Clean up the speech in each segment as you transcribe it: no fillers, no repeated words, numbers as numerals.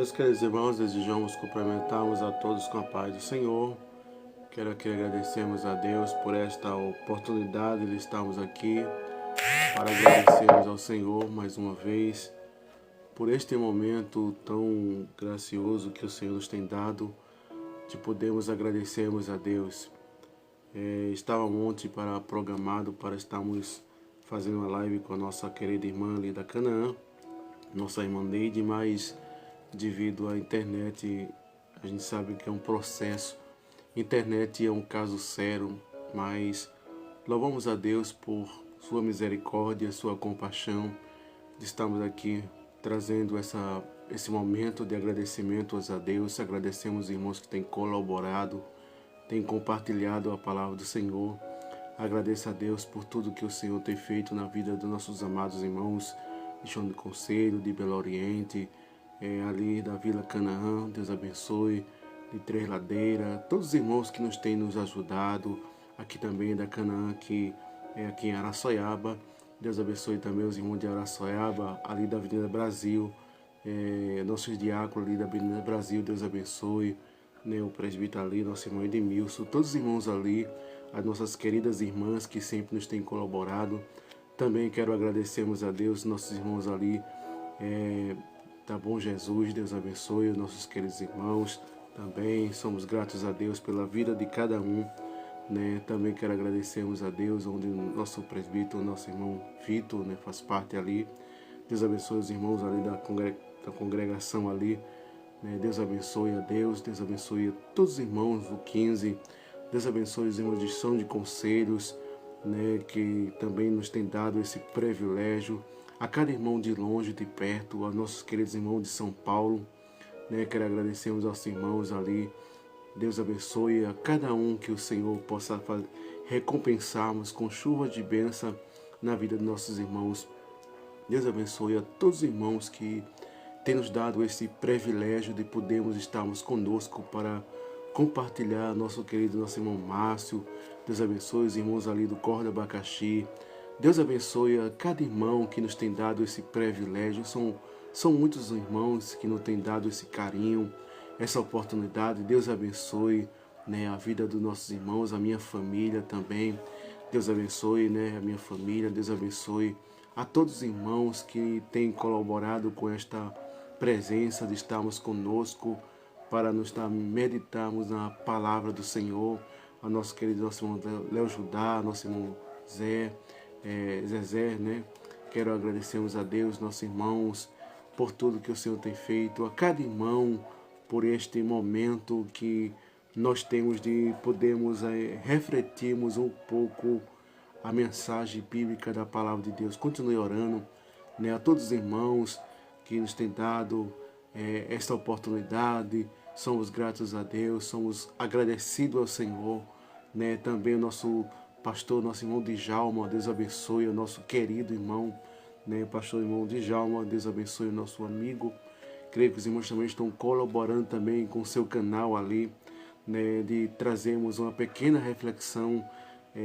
Meus queridos irmãos, desejamos cumprimentarmos a todos com a paz do Senhor. Quero aqui agradecermos a Deus por esta oportunidade de estarmos aqui para agradecermos ao Senhor mais uma vez por este momento tão gracioso que o Senhor nos tem dado de podermos agradecermos a Deus. Estava ontem programado para estarmos fazendo uma live com a nossa querida irmã ali da Canaã, nossa irmã Neide, mas devido à internet, a gente sabe que é um processo. Internet é um caso sério, mas louvamos a Deus por sua misericórdia, sua compaixão, de estarmos aqui trazendo esse momento de agradecimento a Deus. Agradecemos os irmãos que têm colaborado, têm compartilhado a palavra do Senhor. Agradeço a Deus por tudo que o Senhor tem feito na vida dos nossos amados irmãos de Chão do Conselho, de Belo Oriente, ali da Vila Canaã. Deus abençoe, de Três Ladeiras, todos os irmãos que nos têm nos ajudado, aqui também da Canaã, que é aqui em Araçoiaba. Deus abençoe também os irmãos de Araçoiaba, ali da Avenida Brasil, nossos diáconos ali da Avenida Brasil. Deus abençoe, o presbítero ali, nosso irmão Edmilson, todos os irmãos ali, as nossas queridas irmãs que sempre nos têm colaborado. Também quero agradecermos a Deus, nossos irmãos ali, tá bom Jesus, Deus abençoe os nossos queridos irmãos. Também somos gratos a Deus pela vida de cada um, Também quero agradecermos a Deus, onde o nosso presbítero, nosso irmão Vitor, faz parte ali. Deus abençoe os irmãos ali da congregação ali, Deus abençoe a Deus abençoe a todos os irmãos do 15. Deus abençoe os irmãos de São de Conselhos, que também nos tem dado esse privilégio. A cada irmão de longe, de perto, aos nossos queridos irmãos de São Paulo, quero agradecermos aos irmãos ali. Deus abençoe a cada um, que o Senhor possa recompensarmos com chuva de bênção na vida de nossos irmãos. Deus abençoe a todos os irmãos que têm nos dado esse privilégio de podermos estarmos conosco para compartilhar nosso irmão Márcio. Deus abençoe os irmãos ali do Corda Abacaxi. Deus abençoe a cada irmão que nos tem dado esse privilégio. São muitos irmãos que nos têm dado esse carinho, essa oportunidade. Deus abençoe, a vida dos nossos irmãos, a minha família também. Deus abençoe, a minha família. Deus abençoe a todos os irmãos que têm colaborado com esta presença de estarmos conosco para nos meditarmos na palavra do Senhor. A nosso querido irmão Léo Judá, nosso irmão Zezé, Quero agradecermos a Deus, nossos irmãos, por tudo que o Senhor tem feito, a cada irmão, por este momento que nós temos de podermos refletirmos um pouco a mensagem bíblica da palavra de Deus. Continue orando, a todos os irmãos que nos têm dado esta oportunidade. Somos gratos a Deus, somos agradecidos ao Senhor, Também o nosso pastor, nosso irmão Djalma, Deus abençoe o nosso querido irmão, pastor irmão Djalma, Deus abençoe o nosso amigo. Creio que os irmãos também estão colaborando também com o seu canal ali, de trazermos uma pequena reflexão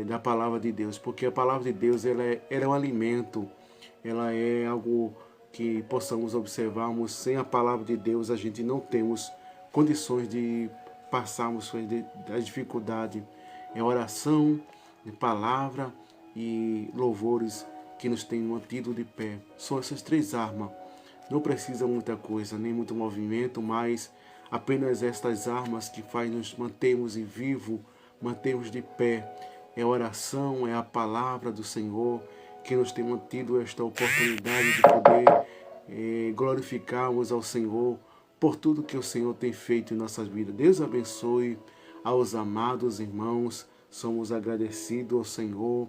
da palavra de Deus, porque a palavra de Deus ela é um alimento, ela é algo que possamos observarmos. Sem a palavra de Deus a gente não temos condições de passarmos das dificuldades. É oração, palavra e louvores que nos têm mantido de pé. São essas três armas. Não precisa muita coisa, nem muito movimento, mas apenas estas armas que faz nos mantermos em vivo, mantermos de pé. É a oração, é a palavra do Senhor que nos tem mantido esta oportunidade de poder glorificarmos ao Senhor por tudo que o Senhor tem feito em nossas vidas. Deus abençoe aos amados irmãos. Somos agradecidos ao Senhor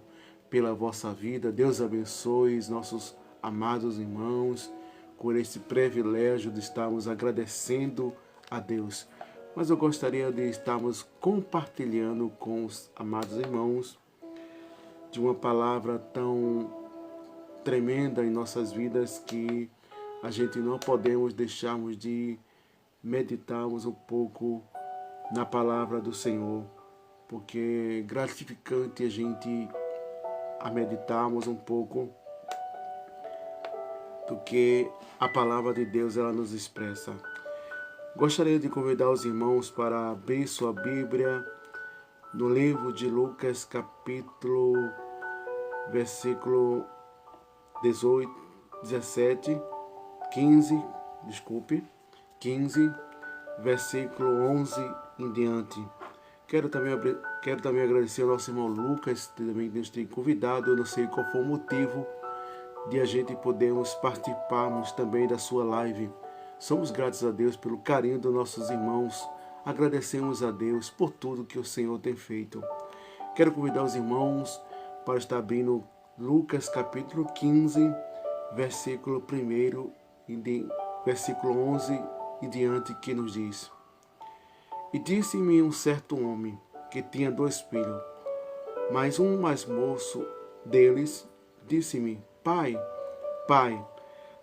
pela vossa vida. Deus abençoe os nossos amados irmãos por esse privilégio de estarmos agradecendo a Deus. Mas eu gostaria de estarmos compartilhando com os amados irmãos de uma palavra tão tremenda em nossas vidas que a gente não podemos deixarmos de meditarmos um pouco na palavra do Senhor, porque é gratificante a gente meditarmos um pouco do que a palavra de Deus ela nos expressa. Gostaria de convidar os irmãos para abrir sua Bíblia no livro de Lucas, capítulo, versículo 18, 17, 15, 15, versículo 11 em diante. Quero também agradecer ao nosso irmão Lucas, que também nos tem convidado. Eu não sei qual foi o motivo de a gente podermos participarmos também da sua live. Somos gratos a Deus pelo carinho dos nossos irmãos. Agradecemos a Deus por tudo que o Senhor tem feito. Quero convidar os irmãos para estar abrindo Lucas capítulo 15, versículo 1 e versículo 11 e diante, que nos diz: E disse-me um certo homem que tinha 2 filhos, mas um mais moço deles disse-me: Pai,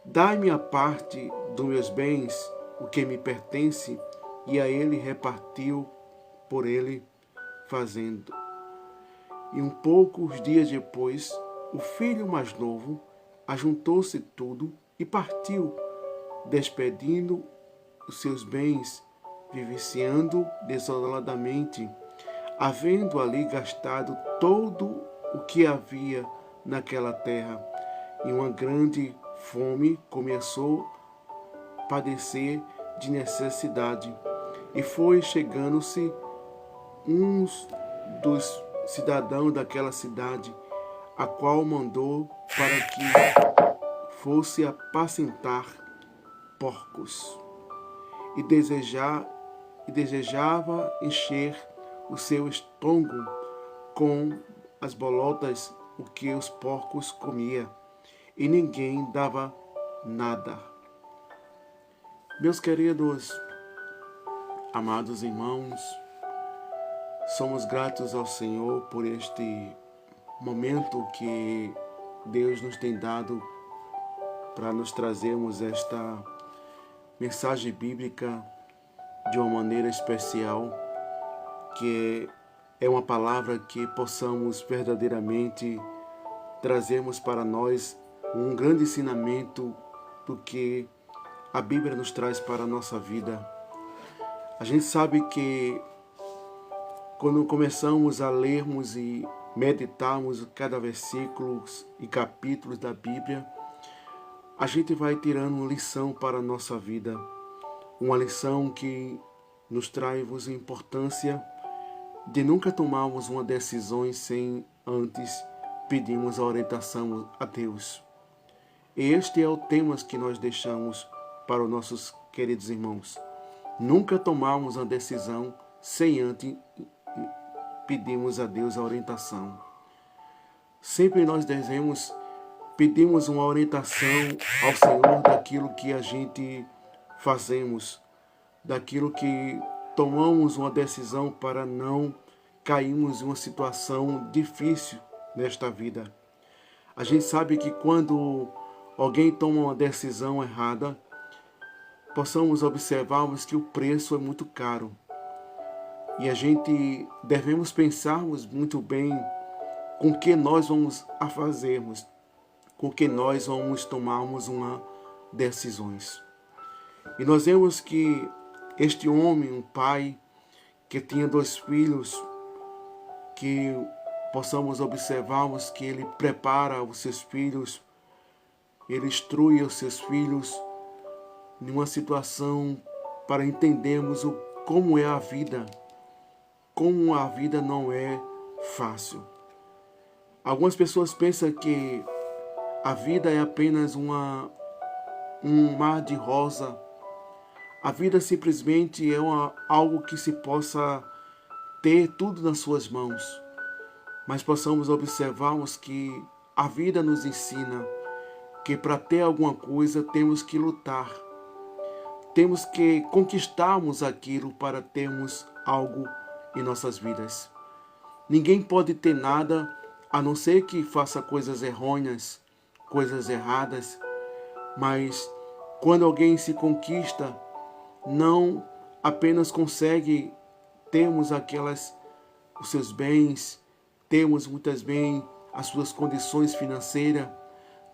dai-me a parte dos meus bens, o que me pertence. E a ele repartiu por ele fazendo. E poucos dias depois, o filho mais novo ajuntou-se tudo e partiu, despedindo os seus bens, vivenciando desoladamente, havendo ali gastado todo o que havia naquela terra. E uma grande fome começou a padecer de necessidade. E foi chegando-se uns dos cidadãos daquela cidade, a qual mandou para que fosse apacentar porcos, e desejava encher o seu estômago com as bolotas, o que os porcos comiam, e ninguém dava nada. Meus queridos, amados irmãos, somos gratos ao Senhor por este momento que Deus nos tem dado para nos trazermos esta mensagem bíblica de uma maneira especial, que é uma palavra que possamos verdadeiramente trazermos para nós um grande ensinamento do que a Bíblia nos traz para a nossa vida. A gente sabe que quando começamos a lermos e meditarmos cada versículo e capítulos da Bíblia, a gente vai tirando uma lição para a nossa vida. Uma lição que nos traz a importância de nunca tomarmos uma decisão sem antes pedirmos a orientação a Deus. E este é o tema que nós deixamos para os nossos queridos irmãos. Nunca tomamos uma decisão sem antes pedirmos a Deus a orientação. Sempre nós pedimos uma orientação ao Senhor daquilo que a gente fazemos, daquilo que tomamos uma decisão para não cairmos em uma situação difícil nesta vida. A gente sabe que quando alguém toma uma decisão errada, possamos observarmos que o preço é muito caro. E a gente devemos pensarmos muito bem com o que nós vamos a fazermos, com que nós vamos tomarmos uma decisões. E nós vemos que este homem, um pai que tinha 2 filhos, que possamos observarmos que ele prepara os seus filhos, ele instrui os seus filhos numa situação para entendermos como é a vida, como a vida não é fácil. Algumas pessoas pensam que a vida é apenas um mar de rosa. A vida simplesmente é algo que se possa ter tudo nas suas mãos. Mas possamos observarmos que a vida nos ensina que para ter alguma coisa temos que lutar. Temos que conquistarmos aquilo para termos algo em nossas vidas. Ninguém pode ter nada a não ser que faça coisas errôneas, coisas erradas. Mas quando alguém se conquista, não apenas consegue termos os seus bens, temos muitas vezes as suas condições financeiras,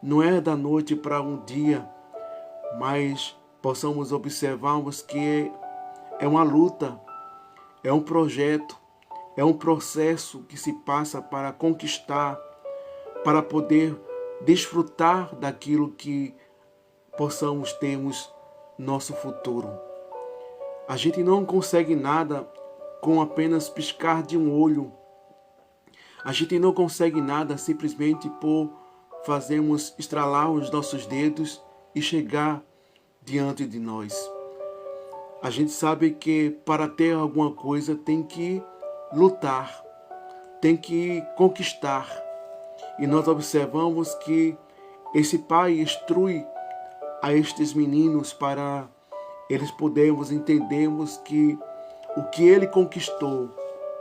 não é da noite para um dia, mas possamos observarmos que é uma luta, é um projeto, é um processo que se passa para conquistar, para poder desfrutar daquilo que possamos termos nosso futuro. A gente não consegue nada com apenas piscar de um olho. A gente não consegue nada simplesmente por fazermos estralar os nossos dedos e chegar diante de nós. A gente sabe que para ter alguma coisa tem que lutar, tem que conquistar. E nós observamos que esse pai instrui a estes meninos para eles podermos entendermos que o que ele conquistou,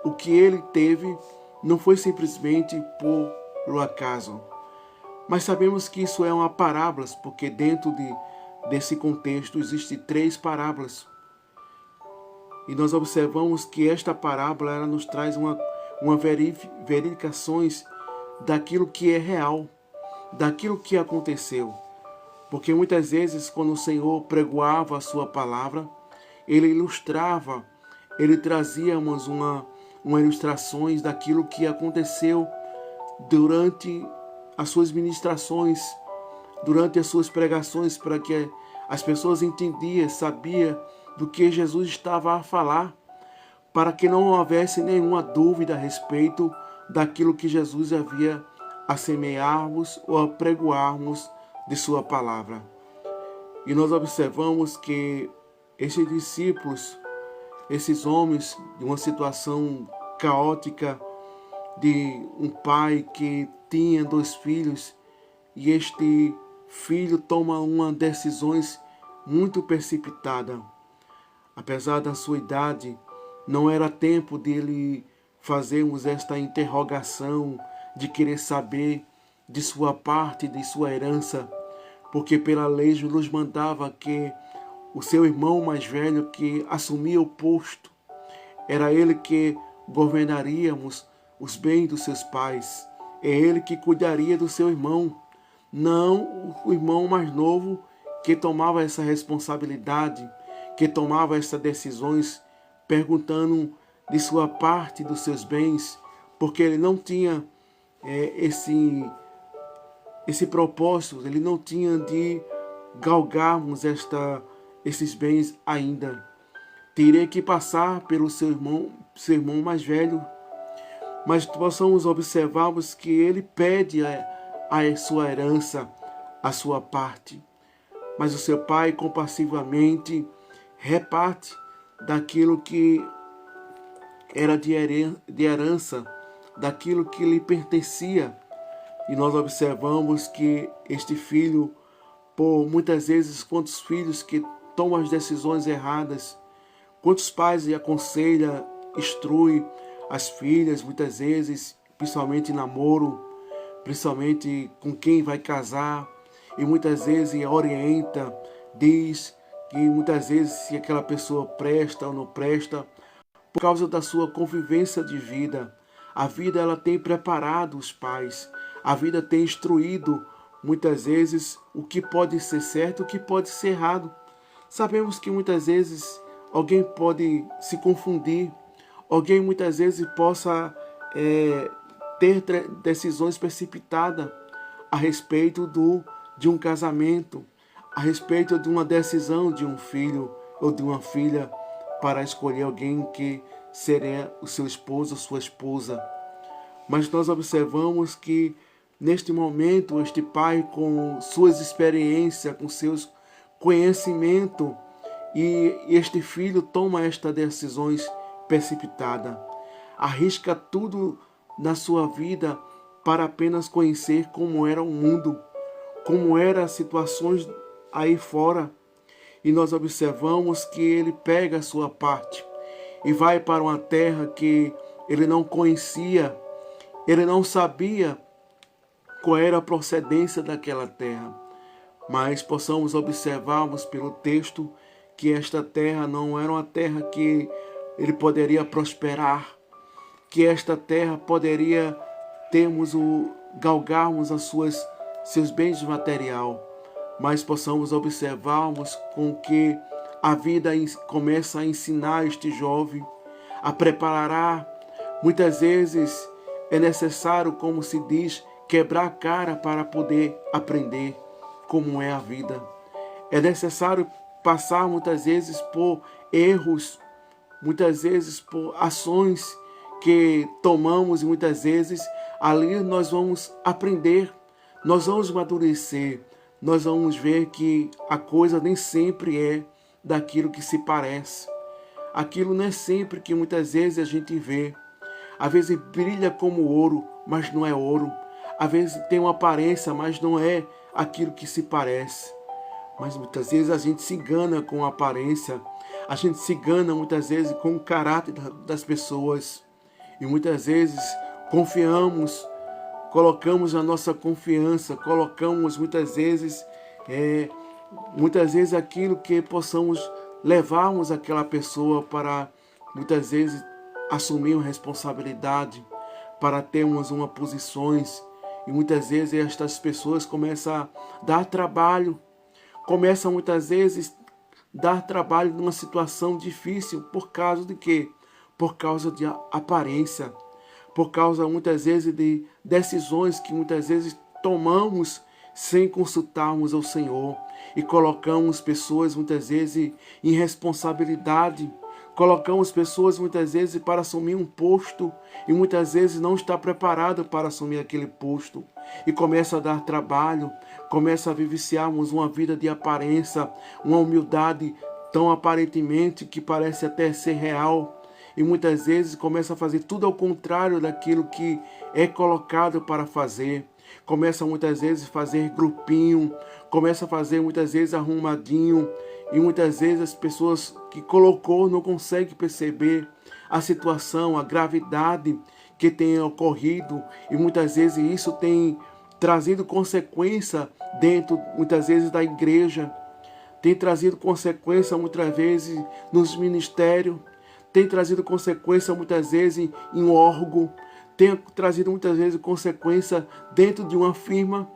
o que ele teve, não foi simplesmente por acaso. Mas sabemos que isso é uma parábola, porque dentro desse contexto existem 3 parábolas. E nós observamos que esta parábola ela nos traz uma verificações daquilo que é real, daquilo que aconteceu. Porque muitas vezes, quando o Senhor pregoava a sua palavra, ele ilustrava, ele trazia uma ilustrações daquilo que aconteceu durante as suas ministrações, durante as suas pregações, para que as pessoas entendiam, sabiam do que Jesus estava a falar, para que não houvesse nenhuma dúvida a respeito daquilo que Jesus havia a semearmos ou a pregoarmos de sua palavra. E nós observamos que esses discípulos, esses homens, de uma situação caótica, de um pai que tinha 2 filhos, e este filho toma uma decisões muito precipitada. Apesar da sua idade, não era tempo dele fazermos esta interrogação de querer saber de sua parte, de sua herança, porque pela lei nos mandava que o seu irmão mais velho que assumia o posto, era ele que governaríamos os bens dos seus pais, é ele que cuidaria do seu irmão, não o irmão mais novo que tomava essa responsabilidade, que tomava essas decisões, perguntando de sua parte dos seus bens, porque ele não tinha esse propósito, ele não tinha de galgarmos esses bens ainda. Teria que passar pelo seu irmão mais velho, mas possamos observarmos que ele pede a sua herança, a sua parte. Mas o seu pai compassivamente reparte daquilo que era de herança, daquilo que lhe pertencia. E nós observamos que este filho, por muitas vezes, quantos filhos que tomam as decisões erradas, quantos pais aconselha, instrui as filhas, muitas vezes, principalmente em namoro, principalmente com quem vai casar, e muitas vezes orienta, diz que muitas vezes se aquela pessoa presta ou não presta, por causa da sua convivência de vida. A vida ela tem preparado os pais, a vida tem instruído muitas vezes o que pode ser certo e o que pode ser errado. Sabemos que muitas vezes alguém pode se confundir, alguém muitas vezes possa ter decisões precipitadas a respeito de um casamento, a respeito de uma decisão de um filho ou de uma filha para escolher alguém que seria o seu esposo ou sua esposa. Mas nós observamos que neste momento este pai, com suas experiências, com seus conhecimentos, e este filho toma estas decisões precipitadas, arrisca tudo na sua vida para apenas conhecer como era o mundo, como eram as situações aí fora. E nós observamos que ele pega a sua parte e vai para uma terra que ele não conhecia, ele não sabia qual era a procedência daquela terra. Mas possamos observarmos pelo texto que esta terra não era uma terra que ele poderia prosperar, que esta terra poderia galgarmos seus bens material, mas possamos observarmos com que a vida começa a ensinar este jovem, a preparar. Muitas vezes é necessário, como se diz, quebrar a cara para poder aprender como é a vida. É necessário passar muitas vezes por erros, muitas vezes por ações que tomamos e muitas vezes ali nós vamos aprender, nós vamos amadurecer, nós vamos ver que a coisa nem sempre é daquilo que se parece. Aquilo não é sempre que muitas vezes a gente vê. Às vezes brilha como ouro, mas não é ouro. Às vezes tem uma aparência, mas não é aquilo que se parece. Mas muitas vezes a gente se engana com a aparência. A gente se engana muitas vezes com o caráter das pessoas. E muitas vezes confiamos, colocamos a nossa confiança, colocamos muitas vezes aquilo que possamos levarmos aquela pessoa para muitas vezes assumir uma responsabilidade, para termos uma posições. E muitas vezes estas pessoas começam a dar trabalho, começam muitas vezes a dar trabalho numa situação difícil. Por causa de quê? Por causa de aparência, por causa muitas vezes de decisões que muitas vezes tomamos sem consultarmos ao Senhor e colocamos pessoas muitas vezes em responsabilidade, colocamos pessoas muitas vezes para assumir um posto e muitas vezes não está preparado para assumir aquele posto e começa a dar trabalho, começa a vivenciarmos uma vida de aparência, uma humildade tão aparentemente que parece até ser real. E muitas vezes começa a fazer tudo ao contrário daquilo que é colocado para fazer. Começa muitas vezes a fazer grupinho, começa a fazer muitas vezes arrumadinho. E muitas vezes as pessoas que colocou não conseguem perceber a situação, a gravidade que tem ocorrido. E muitas vezes isso tem trazido consequência dentro, muitas vezes, da igreja. Tem trazido consequência muitas vezes nos ministérios. Tem trazido consequência muitas vezes em um órgão, tem trazido muitas vezes consequência dentro de uma firma,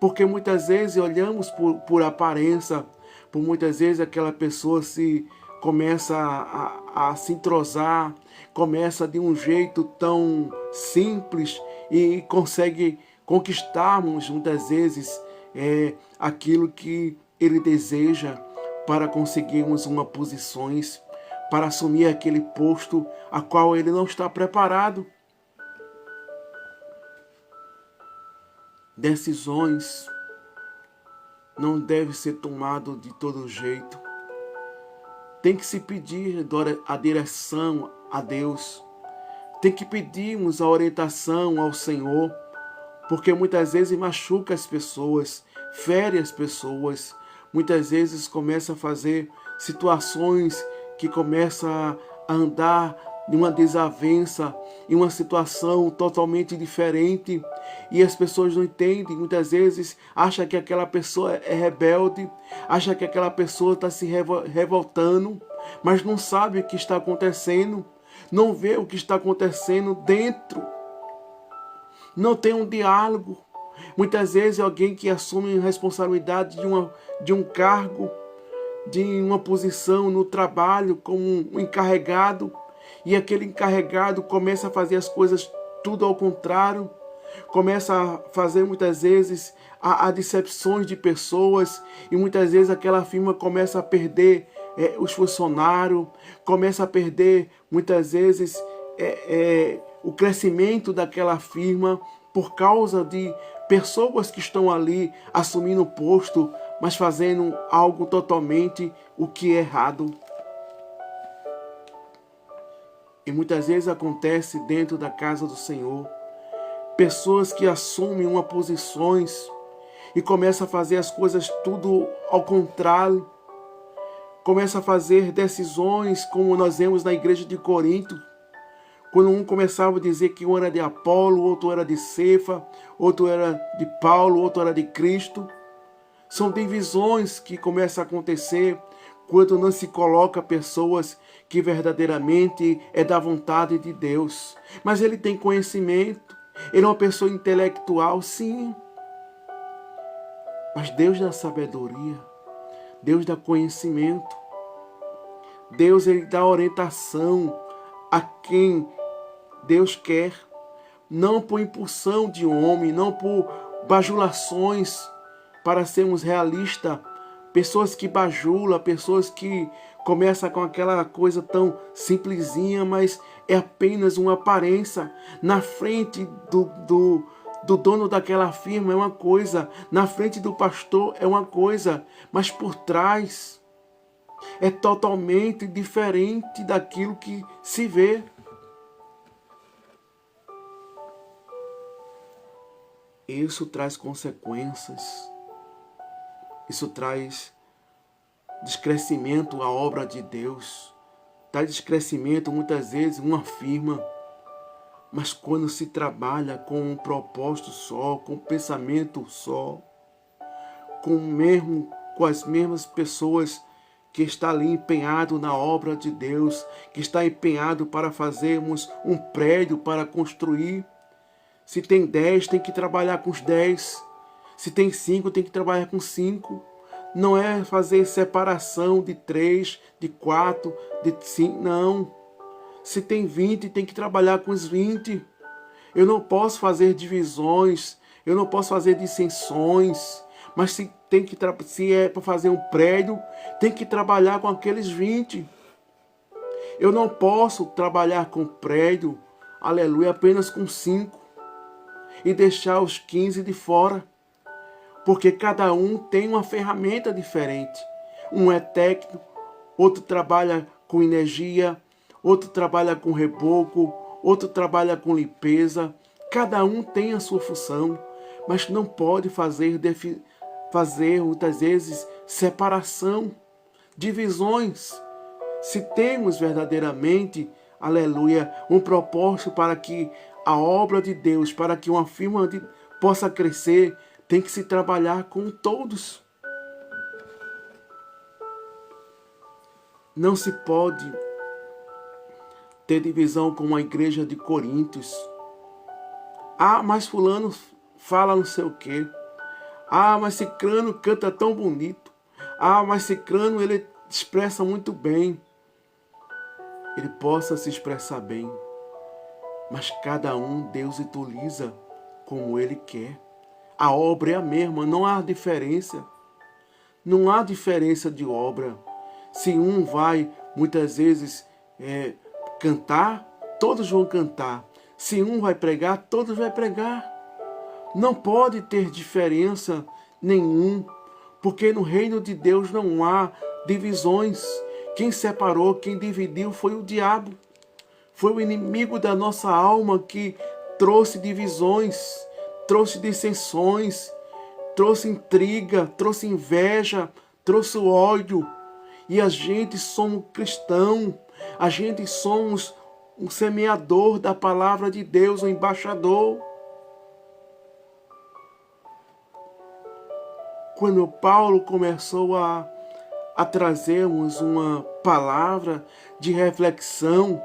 porque muitas vezes olhamos por aparência, por muitas vezes aquela pessoa começa a se entrosar, começa de um jeito tão simples e consegue conquistarmos muitas vezes aquilo que ele deseja para conseguirmos uma posições, para assumir aquele posto a qual ele não está preparado. Decisões não devem ser tomadas de todo jeito. Tem que se pedir a direção a Deus. Tem que pedirmos a orientação ao Senhor, porque muitas vezes machuca as pessoas, fere as pessoas. Muitas vezes começa a fazer situações que começa a andar em uma desavença, em uma situação totalmente diferente, e as pessoas não entendem, muitas vezes acham que aquela pessoa é rebelde, acham que aquela pessoa está se revoltando, mas não sabe o que está acontecendo, não vê o que está acontecendo dentro, não tem um diálogo. Muitas vezes alguém que assume a responsabilidade de um cargo, de uma posição no trabalho como um encarregado, e aquele encarregado começa a fazer as coisas tudo ao contrário, começa a fazer muitas vezes a decepções de pessoas, e muitas vezes aquela firma começa a perder os funcionários, começa a perder muitas vezes o crescimento daquela firma por causa de pessoas que estão ali assumindo o posto, mas fazendo algo totalmente o que é errado. E muitas vezes acontece dentro da casa do Senhor. Pessoas que assumem uma posições e começam a fazer as coisas tudo ao contrário. Começam a fazer decisões como nós vemos na igreja de Corinto. Quando um começava a dizer que um era de Apolo, outro era de Cefa, outro era de Paulo, outro era de Cristo. São divisões que começam a acontecer quando não se coloca pessoas que verdadeiramente é da vontade de Deus. Mas ele tem conhecimento, ele é uma pessoa intelectual, sim. Mas Deus dá sabedoria, Deus dá conhecimento. Deus, ele dá orientação a quem Deus quer, não por impulsão de homem, não por bajulações, para sermos realistas. Pessoas que bajulam, pessoas que começam com aquela coisa tão simplesinha, mas é apenas uma aparência. Na frente do dono daquela firma é uma coisa, na frente do pastor é uma coisa, mas por trás é totalmente diferente daquilo que se vê. Isso traz consequências. Isso traz descrescimento à obra de Deus. Traz descrescimento muitas vezes uma firma. Mas quando se trabalha com um propósito só, com um pensamento só, com as mesmas pessoas que está ali empenhado na obra de Deus, que está empenhado para fazermos um prédio, para construir. Se tem 10, tem que trabalhar com os 10. Se tem 5, tem que trabalhar com 5. Não é fazer separação de 3, de 4, de 5, não. Se tem 20, tem que trabalhar com os 20. Eu não posso fazer divisões, eu não posso fazer dissensões. Mas se é para fazer um prédio, tem que trabalhar com aqueles 20. Eu não posso trabalhar com prédio, aleluia, apenas com 5. E deixar os 15 de fora. Porque cada um tem uma ferramenta diferente. Um é técnico, outro trabalha com energia, outro trabalha com reboco, outro trabalha com limpeza. Cada um tem a sua função, mas não pode fazer muitas vezes separação, divisões. Se temos verdadeiramente, aleluia, um propósito para que a obra de Deus, para que uma firma possa crescer, tem que se trabalhar com todos. Não se pode ter divisão como a igreja de Coríntios. Ah, mas fulano fala não sei o quê. Ah, mas cicrano canta tão bonito. Ah, mas cicrano ele expressa muito bem. Ele possa se expressar bem. Mas cada um Deus utiliza como Ele quer. A obra é a mesma, não há diferença. Não há diferença de obra. Se um vai, muitas vezes, cantar, todos vão cantar. Se um vai pregar, todos vão pregar. Não pode ter diferença nenhum, porque no reino de Deus não há divisões. Quem separou, quem dividiu foi o diabo. Foi o inimigo da nossa alma que trouxe divisões, trouxe dissensões, trouxe intriga, trouxe inveja, trouxe ódio. E a gente somos cristão, a gente somos um semeador da palavra de Deus, um embaixador. Quando Paulo começou a trazermos uma palavra de reflexão,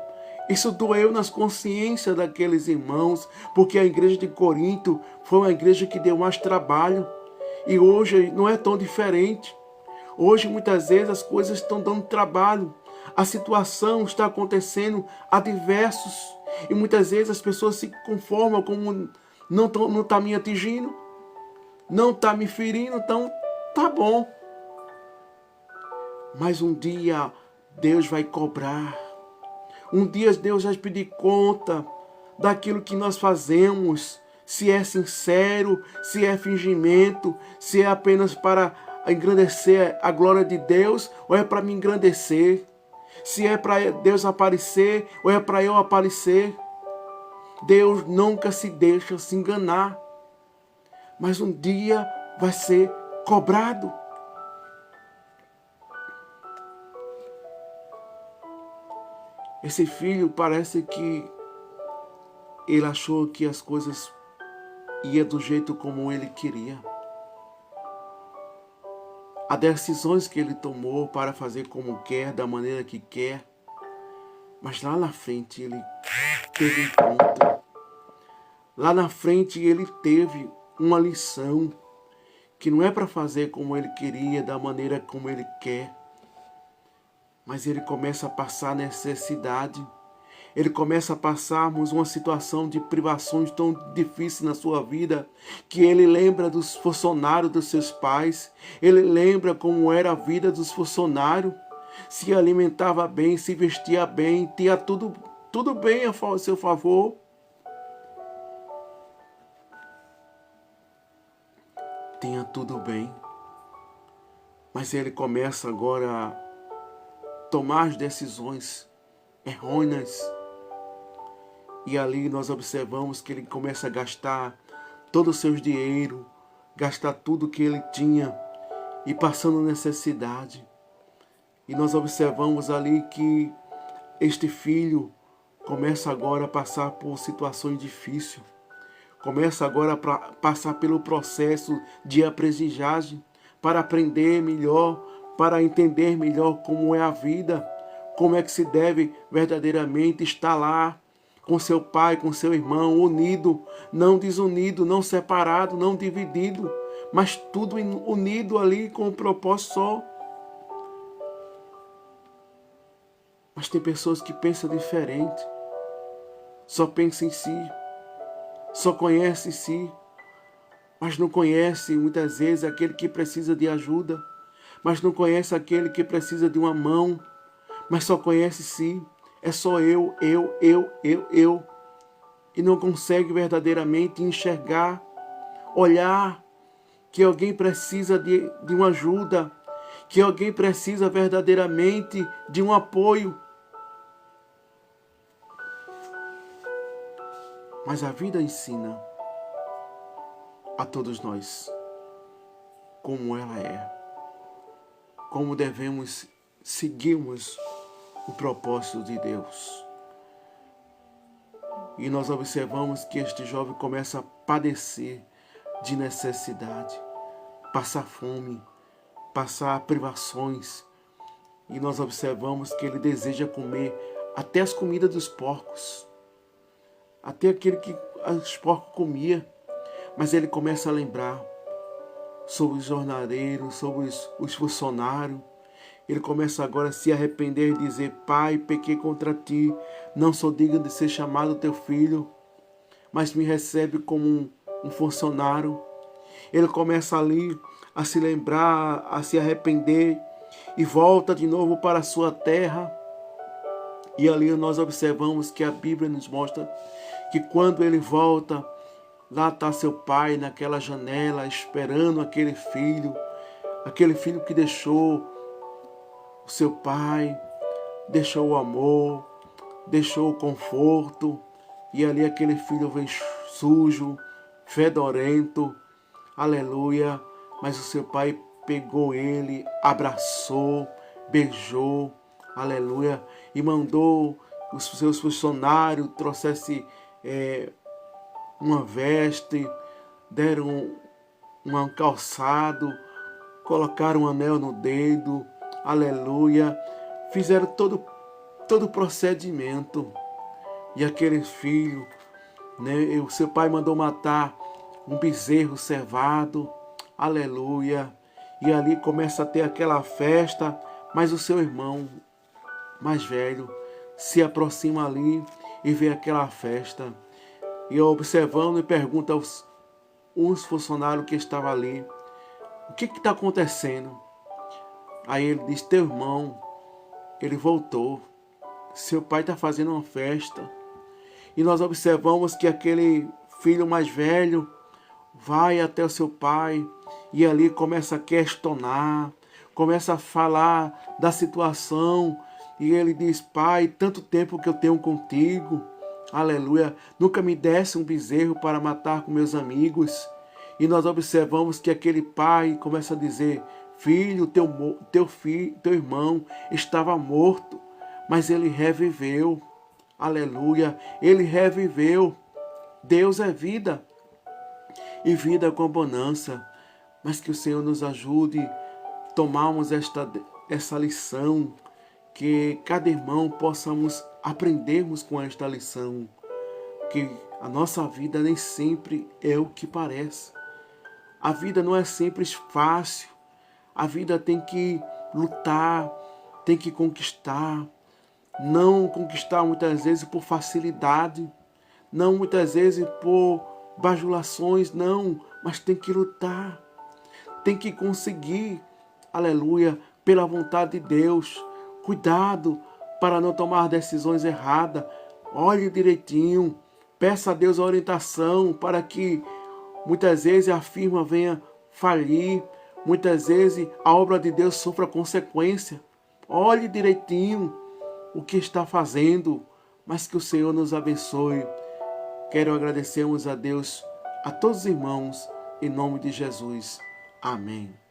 isso doeu nas consciências daqueles irmãos, porque a igreja de Corinto foi uma igreja que deu mais trabalho. E hoje não é tão diferente. Hoje, muitas vezes, as coisas estão dando trabalho. A situação está acontecendo a diversos. E muitas vezes as pessoas se conformam como não está me atingindo, não está me ferindo, então tá bom. Mas um dia Deus vai cobrar. Um dia Deus vai pedir conta daquilo que nós fazemos. Se é sincero, se é fingimento, se é apenas para engrandecer a glória de Deus, ou é para me engrandecer. Se é para Deus aparecer, ou é para eu aparecer. Deus nunca se deixa se enganar. Mas um dia vai ser cobrado. Esse filho parece que ele achou que as coisas iam do jeito como ele queria. As decisões que ele tomou para fazer como quer, da maneira que quer. Mas lá na frente ele teve um encontro. Lá na frente ele teve uma lição. Que não é para fazer como ele queria, da maneira como ele quer. mas ele começa a passar necessidade. Ele começa a passarmos uma situação de privações tão difícil na sua vida, que ele lembra dos funcionários dos seus pais, ele lembra como era a vida dos funcionários, se alimentava bem, se vestia bem, tinha tudo bem a seu favor. Tinha tudo bem. Mas ele começa agora a tomar as decisões errôneas. E ali nós observamos que ele começa a gastar todo o seu dinheiro, gastar tudo que ele tinha e passando necessidade. E nós observamos ali que este filho começa agora a passar por situações difíceis. Começa agora a passar pelo processo de aprendizagem para aprender melhor, para entender melhor como é a vida, como é que se deve verdadeiramente estar lá com seu pai, com seu irmão, unido, não desunido, não separado, não dividido, mas tudo unido ali com um propósito só. Mas tem pessoas que pensam diferente, só pensam em si, só conhecem si, mas não conhece muitas vezes aquele que precisa de ajuda, mas não conhece aquele que precisa de uma mão, mas só conhece si. É só eu. E não consegue verdadeiramente enxergar, olhar que alguém precisa de uma ajuda, que alguém precisa verdadeiramente de um apoio. Mas a vida ensina a todos nós como ela é, como devemos seguirmos o propósito de Deus. E nós observamos que este jovem começa a padecer de necessidade, passar fome, passar privações. E nós observamos que ele deseja comer até as comidas dos porcos, até aquele que os porcos comiam. Mas ele começa a lembrar sobre os jornaleiros, sobre os funcionários. Ele começa agora a se arrepender e dizer: Pai, pequei contra ti, não sou digno de ser chamado teu filho, mas me recebe como um funcionário. Ele começa ali a se lembrar, a se arrepender e volta de novo para a sua terra. E ali nós observamos que a Bíblia nos mostra que quando ele volta, lá está seu pai naquela janela esperando aquele filho que deixou o seu pai, deixou o amor, deixou o conforto, e ali aquele filho vem sujo, fedorento, aleluia, mas o seu pai pegou ele, abraçou, beijou, aleluia, e mandou os seus funcionários trouxessem uma veste, deram um calçado, colocaram um anel no dedo, aleluia, fizeram todo o procedimento. E aquele filho, o seu pai mandou matar um bezerro cevado, aleluia, e ali começa a ter aquela festa, mas o seu irmão mais velho se aproxima ali e vê aquela festa, e observando e pergunta aos uns funcionários que estavam ali: o que está acontecendo? Aí ele diz: teu irmão, ele voltou, seu pai está fazendo uma festa. E nós observamos que aquele filho mais velho vai até o seu pai e ali começa a questionar, começa a falar da situação, e ele diz: pai, tanto tempo que eu tenho contigo, aleluia, nunca me desse um bezerro para matar com meus amigos. E nós observamos que aquele pai começa a dizer: filho, teu irmão estava morto, mas ele reviveu, aleluia, ele reviveu. Deus é vida, e vida com bonança. Mas que o Senhor nos ajude a tomarmos essa lição, que cada irmão possamos aprendermos com esta lição, que a nossa vida nem sempre é o que parece. A vida não é sempre fácil, a vida tem que lutar, tem que conquistar. Não conquistar muitas vezes por facilidade, não muitas vezes por bajulações, não, mas tem que lutar, tem que conseguir, aleluia, pela vontade de Deus. Cuidado para não tomar decisões erradas, olhe direitinho, peça a Deus a orientação para que muitas vezes a firma venha falir, muitas vezes a obra de Deus sofra consequência. Olhe direitinho o que está fazendo, mas que o Senhor nos abençoe. Quero agradecermos a Deus, a todos os irmãos, em nome de Jesus. Amém.